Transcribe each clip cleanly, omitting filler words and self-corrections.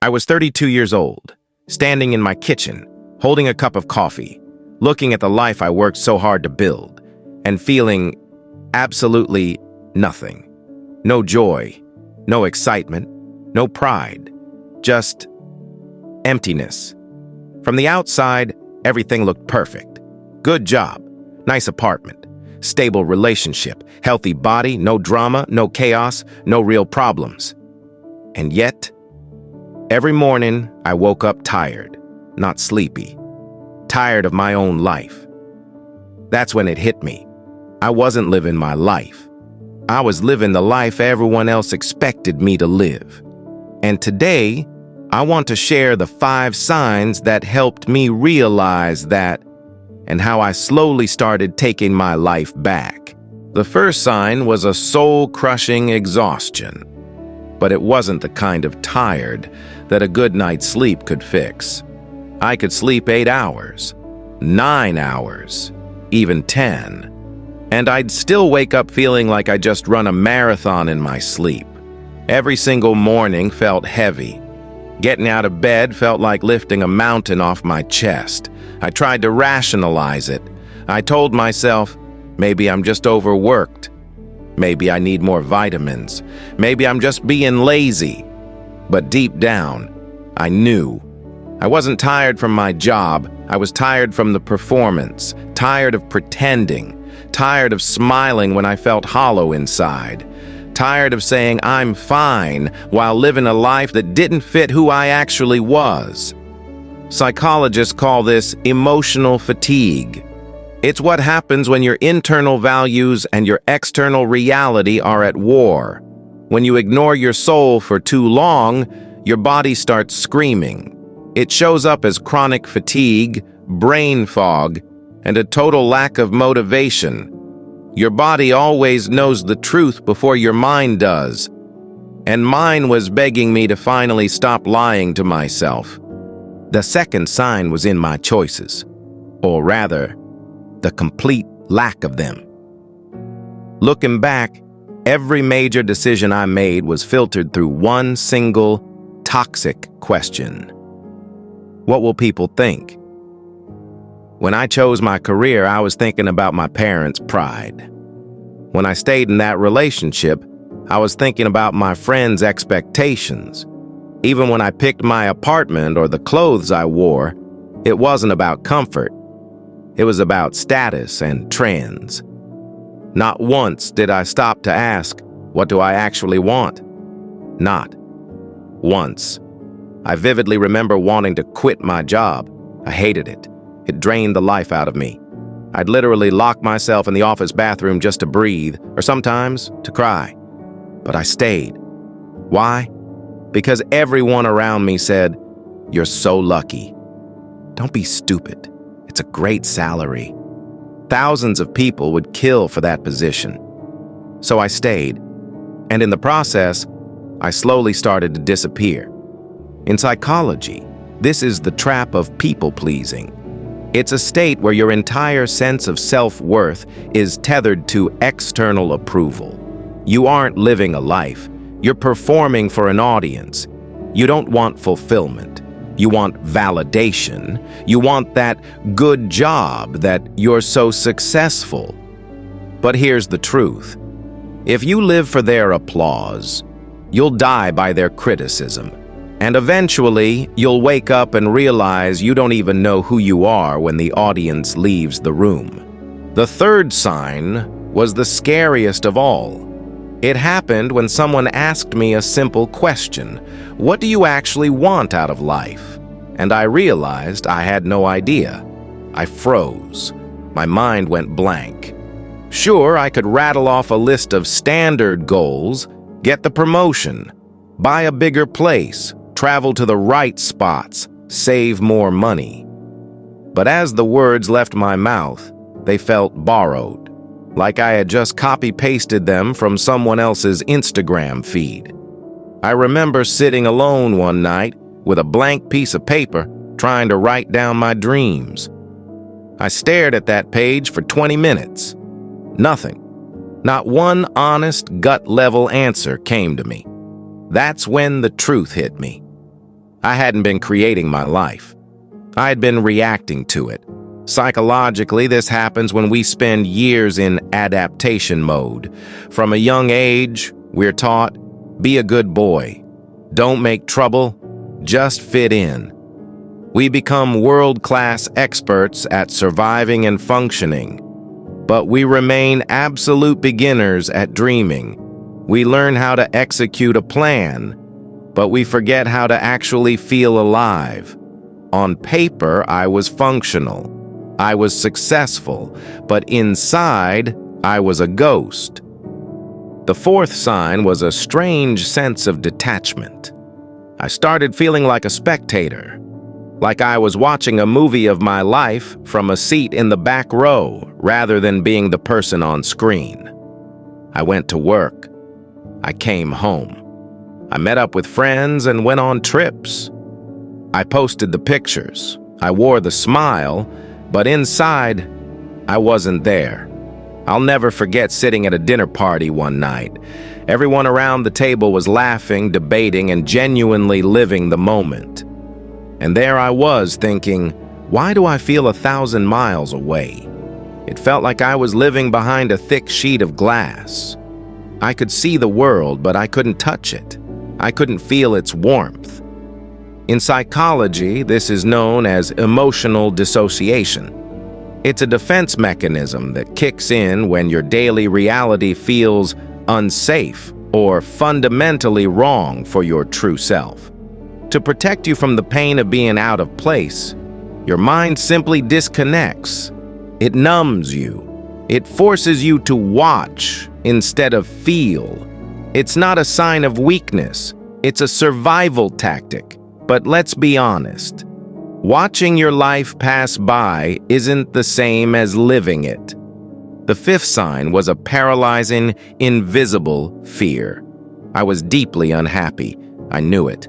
I was 32 years old, standing in my kitchen, holding a cup of coffee, looking at the life I worked so hard to build, and feeling absolutely nothing. No joy, no excitement, no pride, just emptiness. From the outside, everything looked perfect. Good job, nice apartment, stable relationship, healthy body, no drama, no chaos, no real problems. And yet, every morning I woke up tired, not sleepy, tired of my own life. That's when it hit me. I wasn't living my life. I was living the life everyone else expected me to live. And today, I want to share the 5 signs that helped me realize that and how I slowly started taking my life back. The first sign was a soul-crushing exhaustion. But it wasn't the kind of tired that a good night's sleep could fix. I could sleep 8 hours, 9 hours, even 10. And I'd still wake up feeling like I just run a marathon in my sleep. Every single morning felt heavy. Getting out of bed felt like lifting a mountain off my chest. I tried to rationalize it. I told myself, maybe I'm just overworked. Maybe I need more vitamins. Maybe I'm just being lazy. But deep down, I knew. I wasn't tired from my job. I was tired from the performance, tired of pretending, tired of smiling when I felt hollow inside, tired of saying I'm fine while living a life that didn't fit who I actually was. Psychologists call this emotional fatigue. It's what happens when your internal values and your external reality are at war. When you ignore your soul for too long, your body starts screaming. It shows up as chronic fatigue, brain fog, and a total lack of motivation. Your body always knows the truth before your mind does. And mine was begging me to finally stop lying to myself. The second sign was in my choices, or rather, the complete lack of them. Looking back, every major decision I made was filtered through one single, toxic question. What will people think? When I chose my career, I was thinking about my parents' pride. When I stayed in that relationship, I was thinking about my friends' expectations. Even when I picked my apartment or the clothes I wore, it wasn't about comfort. It was about status and trends. Not once did I stop to ask, what do I actually want? Not once. I vividly remember wanting to quit my job. I hated it. It drained the life out of me. I'd literally lock myself in the office bathroom just to breathe, or sometimes to cry. But I stayed. Why? Because everyone around me said, "You're so lucky. Don't be stupid. It's a great salary." Thousands of people would kill for that position. So I stayed. And in the process, I slowly started to disappear. In psychology, this is the trap of people-pleasing. It's a state where your entire sense of self-worth is tethered to external approval. You aren't living a life. You're performing for an audience. You don't want fulfillment. You want validation. You want that good job, that you're so successful. But here's the truth. If you live for their applause, you'll die by their criticism. And eventually, you'll wake up and realize you don't even know who you are when the audience leaves the room. The third sign was the scariest of all. It happened when someone asked me a simple question. What do you actually want out of life? And I realized I had no idea. I froze. My mind went blank. Sure, I could rattle off a list of standard goals, get the promotion, buy a bigger place, travel to the right spots, save more money. But as the words left my mouth, they felt borrowed, like I had just copy-pasted them from someone else's Instagram feed. I remember sitting alone one night with a blank piece of paper, trying to write down my dreams. I stared at that page for 20 minutes. Nothing. Not one honest, gut-level answer came to me. That's when the truth hit me. I hadn't been creating my life. I had been reacting to it. Psychologically, this happens when we spend years in adaptation mode. From a young age, we're taught, be a good boy. Don't make trouble, just fit in. We become world-class experts at surviving and functioning. But we remain absolute beginners at dreaming. We learn how to execute a plan, but we forget how to actually feel alive. On paper, I was functional. I was successful, but inside, I was a ghost. The fourth sign was a strange sense of detachment. I started feeling like a spectator, like I was watching a movie of my life from a seat in the back row rather than being the person on screen. I went to work. I came home. I met up with friends and went on trips. I posted the pictures. I wore the smile, but inside, I wasn't there. I'll never forget sitting at a dinner party one night. Everyone around the table was laughing, debating, and genuinely living the moment. And there I was thinking, why do I feel 1,000 miles away? It felt like I was living behind a thick sheet of glass. I could see the world, but I couldn't touch it. I couldn't feel its warmth. In psychology, this is known as emotional dissociation. It's a defense mechanism that kicks in when your daily reality feels unsafe or fundamentally wrong for your true self. To protect you from the pain of being out of place, your mind simply disconnects. It numbs you. It forces you to watch instead of feel. It's not a sign of weakness. It's a survival tactic. But let's be honest. Watching your life pass by isn't the same as living it. The fifth sign was a paralyzing, invisible fear. I was deeply unhappy. I knew it.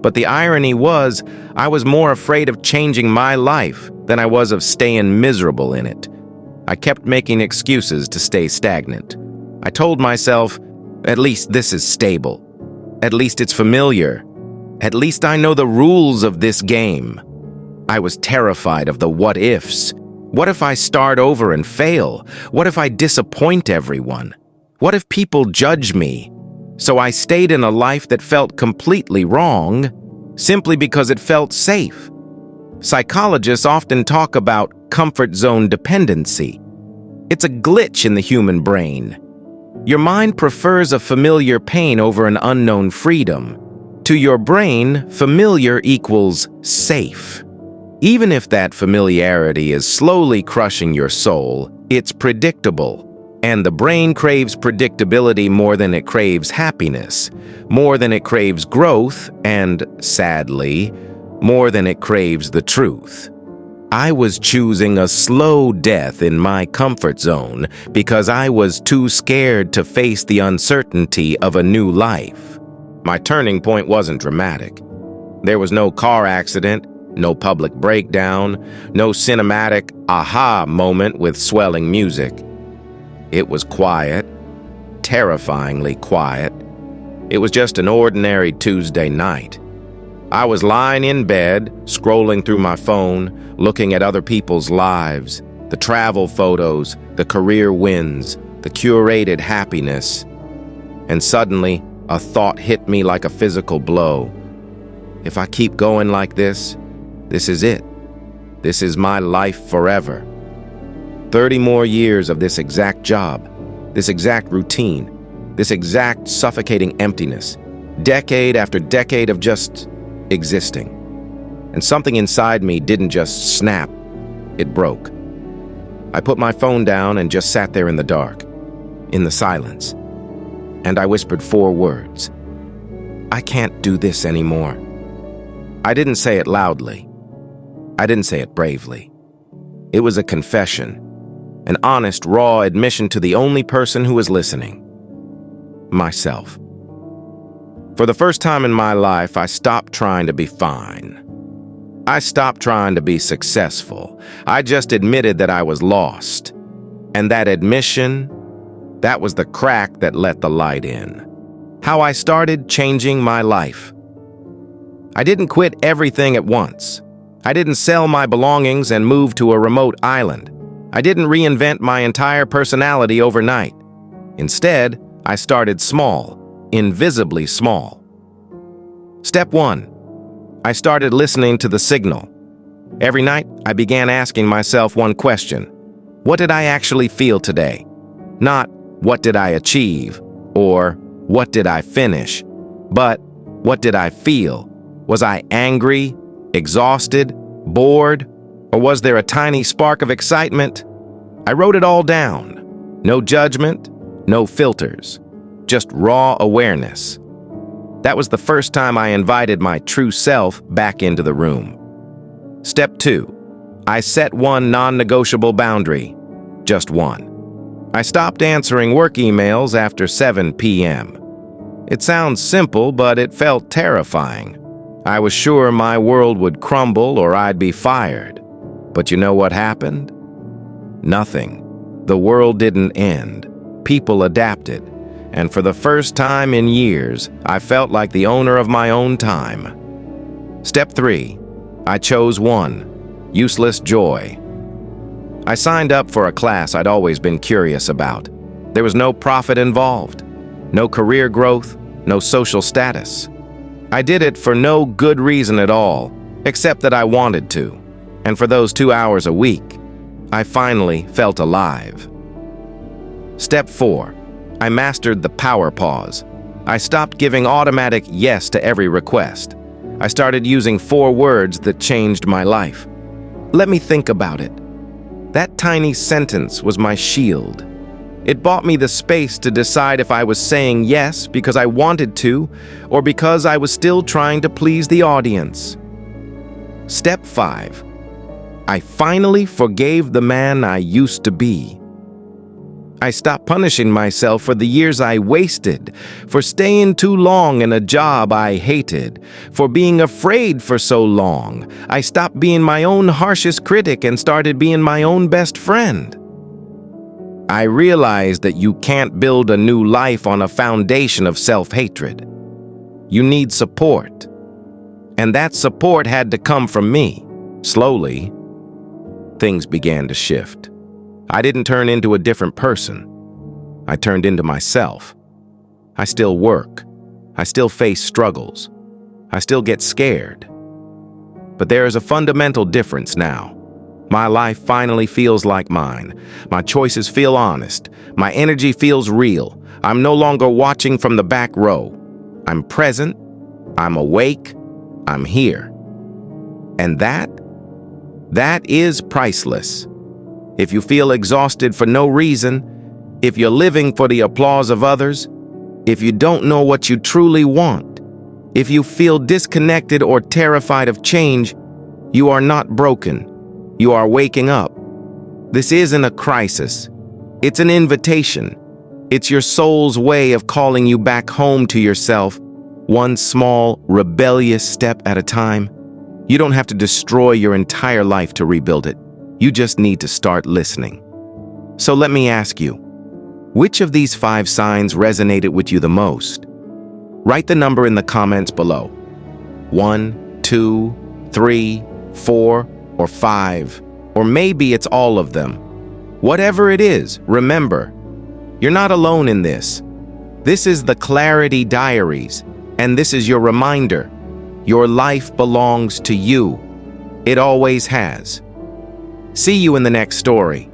But the irony was, I was more afraid of changing my life than I was of staying miserable in it. I kept making excuses to stay stagnant. I told myself, at least this is stable. At least it's familiar. At least I know the rules of this game. I was terrified of the what-ifs. What if I start over and fail? What if I disappoint everyone? What if people judge me? So I stayed in a life that felt completely wrong, simply because it felt safe. Psychologists often talk about comfort zone dependency. It's a glitch in the human brain. Your mind prefers a familiar pain over an unknown freedom. To your brain, familiar equals safe. Even if that familiarity is slowly crushing your soul, it's predictable. And the brain craves predictability more than it craves happiness, more than it craves growth, and, sadly, more than it craves the truth. I was choosing a slow death in my comfort zone because I was too scared to face the uncertainty of a new life. My turning point wasn't dramatic. There was no car accident, no public breakdown, no cinematic aha moment with swelling music. It was quiet, terrifyingly quiet. It was just an ordinary Tuesday night. I was lying in bed, scrolling through my phone, looking at other people's lives, the travel photos, the career wins, the curated happiness. And suddenly, a thought hit me like a physical blow. If I keep going like this is it. This is my life forever. 30 more years of this exact job, this exact routine, this exact suffocating emptiness, decade after decade of just existing. And something inside me didn't just snap, it broke. I put my phone down and just sat there in the dark, in the silence. And I whispered 4 words. I can't do this anymore. I didn't say it loudly. I didn't say it bravely. It was a confession. An honest, raw admission to the only person who was listening. Myself. For the first time in my life, I stopped trying to be fine. I stopped trying to be successful. I just admitted that I was lost. And that admission, that was the crack that let the light in. How I started changing my life. I didn't quit everything at once. I didn't sell my belongings and move to a remote island. I didn't reinvent my entire personality overnight. Instead, I started small, invisibly small. Step 1. I started listening to the signal. Every night, I began asking myself one question. What did I actually feel today? Not, what did I achieve? Or, what did I finish? But, what did I feel? Was I angry, exhausted, bored? Or was there a tiny spark of excitement? I wrote it all down. No judgment, no filters. Just raw awareness. That was the first time I invited my true self back into the room. Step 2. I set one non-negotiable boundary. Just one. I stopped answering work emails after 7 p.m. It sounds simple, but it felt terrifying. I was sure my world would crumble or I'd be fired. But you know what happened? Nothing. The world didn't end. People adapted. And for the first time in years, I felt like the owner of my own time. Step 3. I chose one. Useless joy. I signed up for a class I'd always been curious about. There was no profit involved, no career growth, no social status. I did it for no good reason at all, except that I wanted to. And for those 2 hours a week, I finally felt alive. Step 4. I mastered the power pause. I stopped giving automatic yes to every request. I started using 4 words that changed my life. Let me think about it. That tiny sentence was my shield. It bought me the space to decide if I was saying yes because I wanted to or because I was still trying to please the audience. Step 5. I finally forgave the man I used to be. I stopped punishing myself for the years I wasted, for staying too long in a job I hated, for being afraid for so long. I stopped being my own harshest critic and started being my own best friend. I realized that you can't build a new life on a foundation of self-hatred. You need support. And that support had to come from me. Slowly, things began to shift. I didn't turn into a different person. I turned into myself. I still work. I still face struggles. I still get scared. But there is a fundamental difference now. My life finally feels like mine. My choices feel honest. My energy feels real. I'm no longer watching from the back row. I'm present. I'm awake. I'm here. And that is priceless. If you feel exhausted for no reason, if you're living for the applause of others, if you don't know what you truly want, if you feel disconnected or terrified of change, you are not broken. You are waking up. This isn't a crisis. It's an invitation. It's your soul's way of calling you back home to yourself, one small, rebellious step at a time. You don't have to destroy your entire life to rebuild it. You just need to start listening. So let me ask you, which of these 5 signs resonated with you the most? Write the number in the comments below. 1, 2, 3, 4, or 5, or maybe it's all of them. Whatever it is, remember, you're not alone in this. This is the Clarity Diaries, and this is your reminder. Your life belongs to you. It always has. See you in the next story.